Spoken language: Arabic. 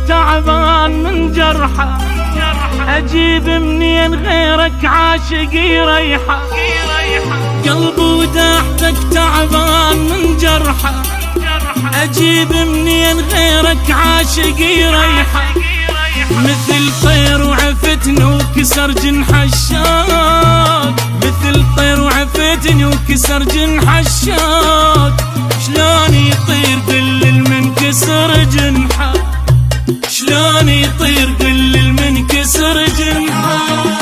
تعبان من جرحه، أجيب منين غيرك عاشق يريحه. قلبي وداحتك تعبان من جرحه، أجيب منين غيرك عاشق يريحه. مثل طير وعفتني وكسر جنح الشوق، مثل طير وعفتني وكسر جنح الشوق. شلون يطير قل من كسر جنحه، شلون يطير قل من كسر جنحه.